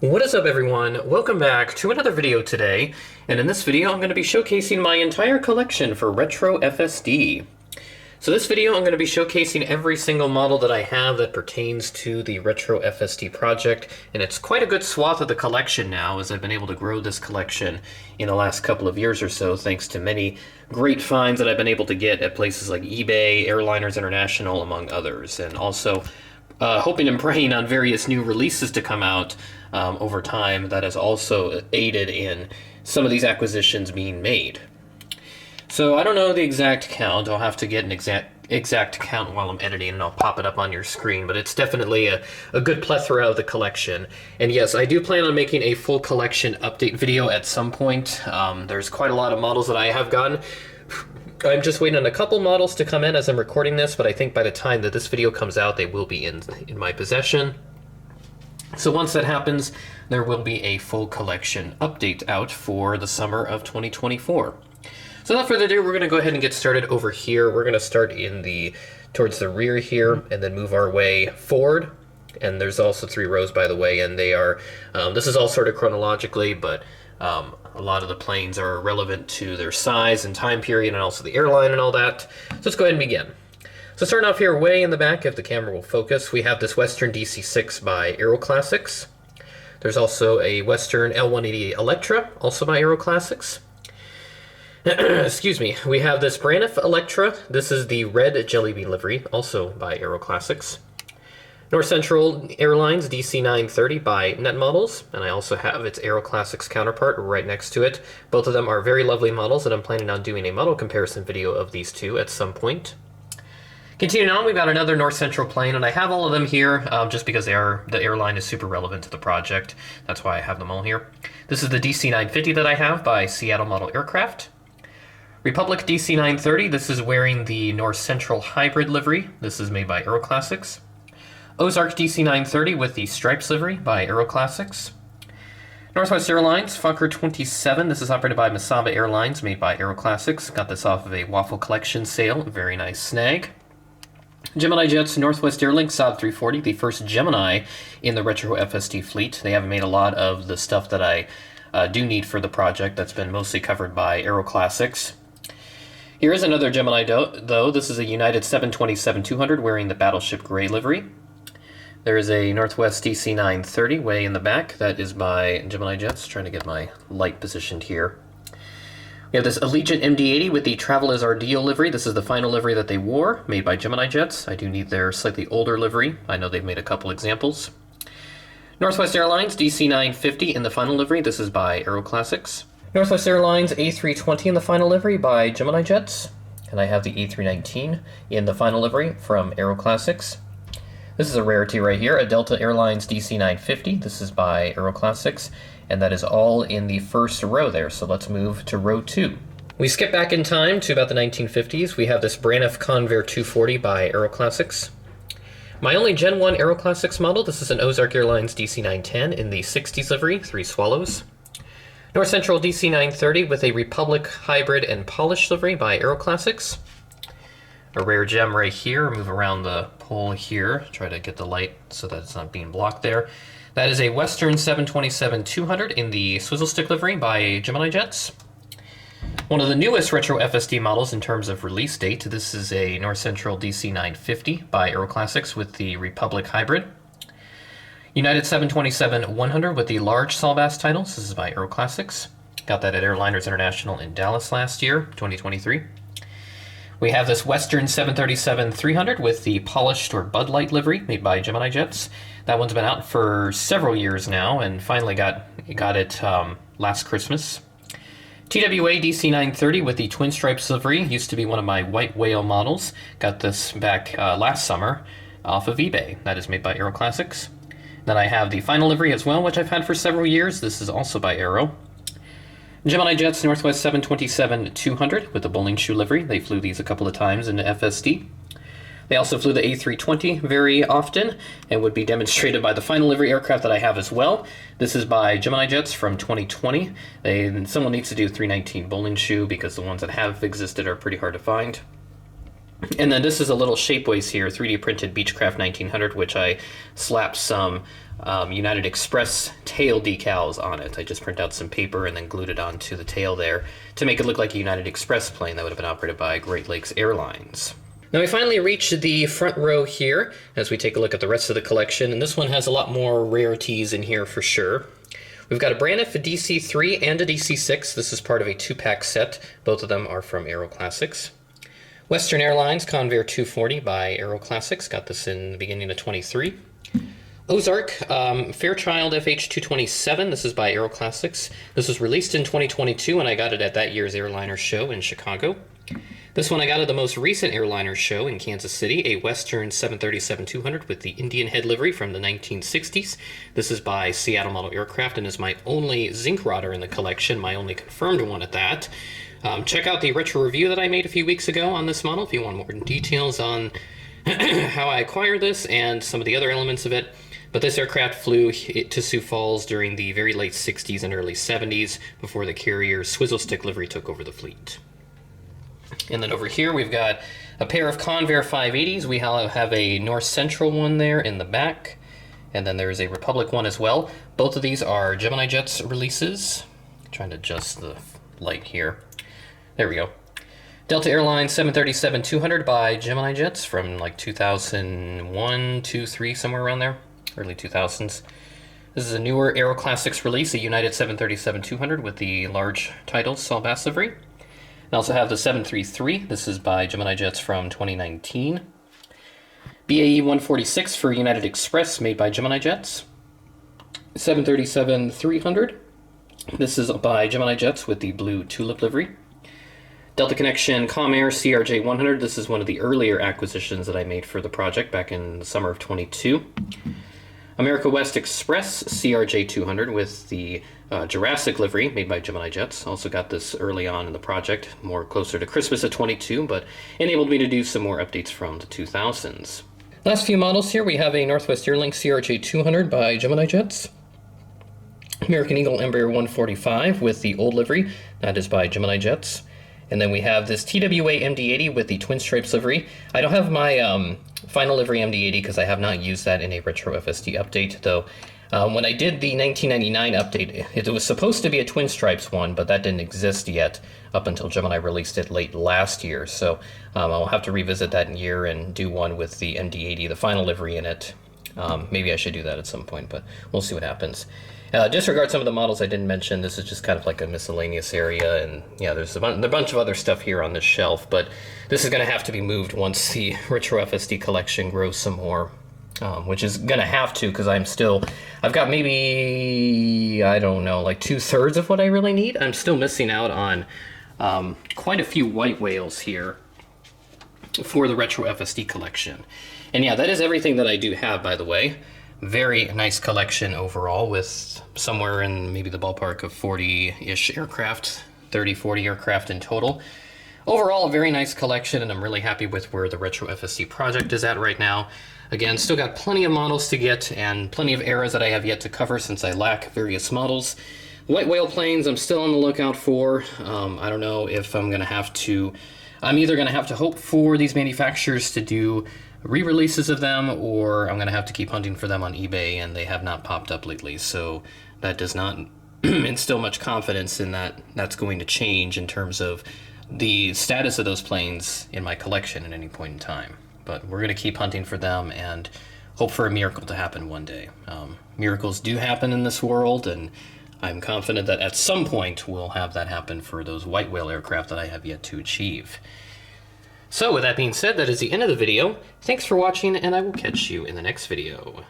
What is up, everyone? Welcome back to another video today, and in this video I'm going to be showcasing my entire collection for Retro FSD. So this video I'm going to be showcasing every single model that I have that pertains to the Retro FSD project, and it's quite a good swath of the collection now, as I've been able to grow this collection in the last couple of years or so thanks to many great finds that I've been able to get at places like eBay, Airliners International, among others, and also hoping and praying on various new releases to come out over time that has also aided in some of these acquisitions being made. So I don't know the exact count. I'll have to get an exact count while I'm editing, and I'll pop it up on your screen, but it's definitely a good plethora of the collection. And yes, I do plan on making a full collection update video at some point. There's quite a lot of models that I have gotten. I'm just waiting on a couple models to come in as I'm recording this, but I think by the time that this video comes out, they will be in my possession. So once that happens, there will be a full collection update out for the summer of 2024. So without further ado, we're going to go ahead and get started over here. We're going to start towards the rear here, and then move our way forward. And there's also 3 rows, by the way, and they are, this is all sort of chronologically, but a lot of the planes are relevant to their size and time period, and also the airline and all that. So let's go ahead and begin. So starting off here way in the back, if the camera will focus, we have this Western DC-6 by Aeroclassics. There's also a Western L-180 Electra, also by Aeroclassics. Excuse me. We have this Braniff Electra. This is the red Jelly Bean livery, also by Aeroclassics. North Central Airlines DC-930 by Net Models, and I also have its Aeroclassics counterpart right next to it. Both of them are very lovely models, and I'm planning on doing a model comparison video of these two at some point. Continuing on, we've got another North Central plane, and I have all of them here just because the airline is super relevant to the project. That's why I have them all here. This is the DC-950 that I have by Seattle Model Aircraft. Republic DC-930, this is wearing the North Central Hybrid livery. This is made by Aeroclassics. Ozark DC-930 with the Stripes livery by Aeroclassics. Northwest Airlines Fokker 27, this is operated by Masaba Airlines, made by Aeroclassics. Got this off of a Waffle Collection sale, very nice snag. GeminiJets Northwest Airlink Saab 340, the first Gemini in the Retro FSD fleet. They haven't made a lot of the stuff that I do need for the project. That's been mostly covered by Aeroclassics. Here is another Gemini though. This is a United 727-200 wearing the Battleship Gray livery. There is a Northwest DC-930 way in the back. That is by GeminiJets. Trying to get my light positioned here. We have this Allegiant MD-80 with the Travel as Our Deal livery. This is the final livery that they wore, made by GeminiJets. I do need their slightly older livery. I know they've made a couple examples. Northwest Airlines DC-950 in the final livery. This is by Aeroclassics. Northwest Airlines A320 in the final livery by GeminiJets. And I have the A319 in the final livery from Aeroclassics. This is a rarity right here, a Delta Airlines DC-950. This is by Aeroclassics, and that is all in the first row there. So let's move to row 2. We skip back in time to about the 1950s. We have this Braniff Convair 240 by Aeroclassics. My only Gen 1 Aeroclassics model, this is an Ozark Airlines DC-910 in the 60s livery, 3 swallows. North Central DC-930 with a Republic Hybrid and Polished livery by Aeroclassics. A rare gem right here. Move around the pole here. Try to get the light so that it's not being blocked there. That is a Western 727-200 in the Swizzle Stick livery by GeminiJets. One of the newest Retro FSD models in terms of release date. This is a North Central DC-950 by Aeroclassics with the Republic Hybrid. United 727-100 with the large Sawbass titles. This is by Aeroclassics. Got that at Airliners International in Dallas last year, 2023. We have this Western 737-300 with the Polished or Bud Light livery made by GeminiJets. That one's been out for several years now and finally got it last Christmas. TWA DC-930 with the Twin Stripes livery. Used to be one of my White Whale models. Got this back last summer off of eBay. That is made by Aeroclassics. Then I have the final livery as well, which I've had for several years. This is also by Aero. GeminiJets Northwest 727-200 with the bowling shoe livery. They flew these a couple of times in FSD. They also flew the A320 very often and would be demonstrated by the final livery aircraft that I have as well. This is by GeminiJets from 2020. Someone needs to do 319 bowling shoe because the ones that have existed are pretty hard to find. And then this is a little shapeways here, 3D printed Beechcraft 1900, which I slapped some United Express tail decals on it. I just printed out some paper and then glued it onto the tail there to make it look like a United Express plane that would have been operated by Great Lakes Airlines. Now we finally reached the front row here as we take a look at the rest of the collection, and this one has a lot more rarities in here for sure. We've got a Braniff, a DC-3, and a DC-6. This is part of a 2-pack set. Both of them are from Aeroclassics. Western Airlines Convair 240 by Aeroclassics. Got this in the beginning of 23. Ozark Fairchild FH227. This is by Aeroclassics. This was released in 2022, and I got it at that year's airliner show in Chicago. This one I got at the most recent airliner show in Kansas City, a Western 737-200 with the Indian head livery from the 1960s. This is by Seattle Model Aircraft and is my only zinc rodder in the collection, my only confirmed one at that. Check out the retro review that I made a few weeks ago on this model if you want more details on how I acquired this and some of the other elements of it. But this aircraft flew to Sioux Falls during the very late 60s and early 70s before the carrier's swizzle stick livery took over the fleet. And then over here we've got a pair of Convair 580s. We have a North Central one there in the back, and then there's a Republic one as well. Both of these are GeminiJets releases. I'm trying to adjust the light here. There we go. Delta Airlines 737-200 by GeminiJets from like 2001, 2, 3, somewhere around there, early 2000s. This is a newer Aeroclassics release, a United 737-200 with the large titles, Saul Bass livery. I also have the 733. This is by GeminiJets from 2019. BAE 146 for United Express, made by GeminiJets. 737-300. This is by GeminiJets with the blue tulip livery. Delta Connection Comair CRJ 100. This is one of the earlier acquisitions that I made for the project back in the summer of 22. America West Express CRJ 200 with the Jurassic livery, made by GeminiJets. Also got this early on in the project, more closer to Christmas of 22, but enabled me to do some more updates from the 2000s. Last few models here, we have a Northwest Airlines CRJ 200 by GeminiJets. American Eagle Embraer 145 with the old livery, that is by GeminiJets. And then we have this TWA MD-80 with the Twin Stripes livery. I don't have my final livery MD-80 because I have not used that in a Retro FSD update, though. When I did the 1999 update, it was supposed to be a Twin Stripes one, but that didn't exist yet up until Gemini released it late last year. So I'll have to revisit that year and do one with the MD-80, the final livery in it. Maybe I should do that at some point, but we'll see what happens. Disregard some of the models I didn't mention. This is just kind of like a miscellaneous area, and yeah, there's a bunch of other stuff here on this shelf, but this is going to have to be moved once the Retro FSD collection grows some more, which is going to have to, because I've got maybe, I don't know, like 2/3 of what I really need. I'm still missing out on quite a few white whales here for the Retro FSD collection. And yeah, that is everything that I do have, by the way. Very nice collection overall, with somewhere in maybe the ballpark of 40-ish aircraft, 30, 40 aircraft in total. Overall, a very nice collection, and I'm really happy with where the Retro FSD project is at right now. Again, still got plenty of models to get and plenty of eras that I have yet to cover since I lack various models. White whale planes I'm still on the lookout for. I don't know if I'm either going to have to hope for these manufacturers to do re-releases of them, or I'm going to have to keep hunting for them on eBay, and they have not popped up lately, so that does not instill much confidence in that that's going to change in terms of the status of those planes in my collection at any point in time. But we're going to keep hunting for them and hope for a miracle to happen one day. Miracles do happen in this world, and I'm confident that at some point we'll have that happen for those white whale aircraft that I have yet to achieve. So with that being said, that is the end of the video. Thanks for watching, and I will catch you in the next video.